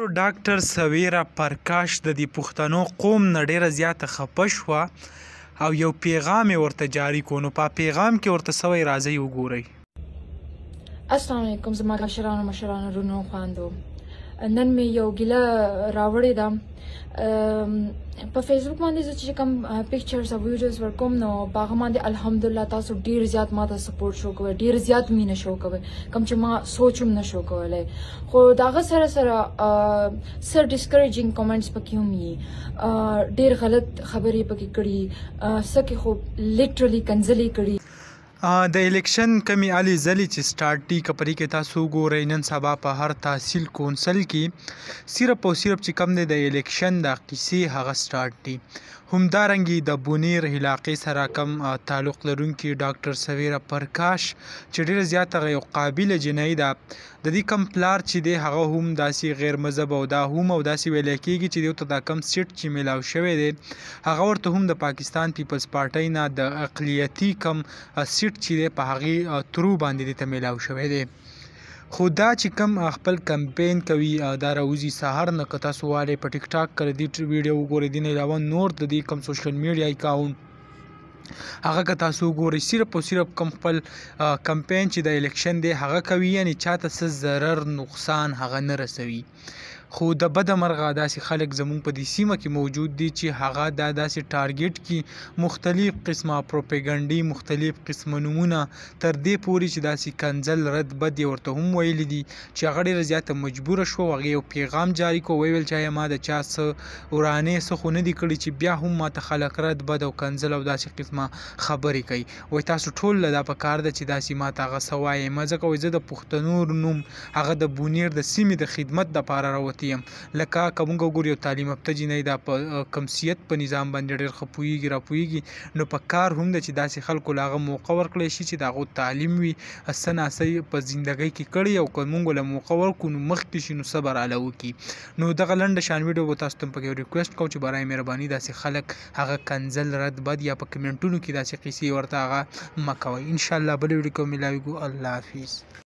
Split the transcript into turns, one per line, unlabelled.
ډاکټر سویرا پرکاش د دې پښتنو قوم نه ډیره زیاته خفه شوه او یو پیغام یې ورته جاري کړو. نو په پیغام کې ورته سوی راځئ وګورئ.
السلام علیکم زما مشرانو رونو خواندو، نن مې یو ګیله راوړې ده په فیسبوک باندې زه چې کوم پکچرز او ویډیوز ورکوم نو په هغه باندې الحمدلله تاسو ډیر زیات ماته سپورټ شو کوئ، ډیر زیات مینه شو کوئ، کوم چې ما سوچ هم نه شو کولی. خو د هغه سره څه ډسکریجینګ کامنټس پکې هم وي، ډیر غلط خبرې پکې کړي، څه کې خو لیټرلی کنځلې کړي.
د الیکشن کمی علي زلی چې سٹارټ دی کپری کې تاسو ګورئ نن سبا په هر تحصیل کونسل کې صرف او صرف چې کم دی د الیکشن د قصې هغه سٹارټ دی. همدارنګې د بونیر علاقې سره کم تعلق لرونکي ډاکټر سویرا پرکاش چې ډیره زیاته یو قابله جنۍ ده، د دې کم پلار چې دی هغه هم داسې غیر مذهب او دا هم او داسې ویل کېږي چې دې ته دا کم سیټ چې میلاو شوی دی هغه ورته هم د پاکستان پیپلز پارټۍ نه د اقلیتي کم سیټ چې دی په هغې ترو باندې دې ته میلاو شوی دی. خو دا چې کم خپل کمپین کوي دا راوځي سهار نه که تاسو والئ په ټیک ټاک که د دې ویډیو وګورئ دې نه علاوه نور د دې کم سوشل میډیا اکاونټ هغه که تاسو وګورئ صرف او صرف کم خپل کمپین چې د الیکشن دی هغه کوي، یعنی چاته څه ضرر نقصان هغه نه رسوي. خو د بده مرغه داسې خلک زموږ په دې سیمه کې موجود دي چې هغه دا داسې ټارګټ کې مختلف قسمه پروپیګنډي مختلف قسمه نومونه تر دې پورې چې داسې کنځل رد بد یې ورته هم ویلي دي چې هغه ډېره زیاته مجبوره شوه هغې یو پیغام جاري کړو، ویل چې ما د چا څه ورانې څه خو نه دي کړي چې بیا هم ماته خلک رد بد او کنځل او داسې قسمه خبرې کوي. وایي تاسو ټول له دا پکار ده چې داسې ماته هغه څه وایئ. ما ځکه وایي زه د پښتنو نوم هغه د بونیر د سیمې د خدمت دپاره راوتی یم. لکه که موږ وګورو یو تعلیم یافته جنۍ دا په کمسیت په نظام باندې ډېر ښه پوهېږي راپوهېږي، نو په کار هم ده چې داسې خلکو له هغه موقع ورکړی شي چې د هغو تعلیم وي څه ناڅه په زندګۍ کې کړي او که موږ له موقع ورکړو نو مخکې شي نو صبر اله وکړي. نو دغه لنډه شان ویډیو به تاسو ته پکې ریکویسټ کوم چې برای مهرباني داسې خلک هغه کنځل رد بد یا په کمنټونو کې داسې قصې ورته هغه مه کوئ. انشاءالله بلې ویډیو کې ملاویږو. الله حافظ.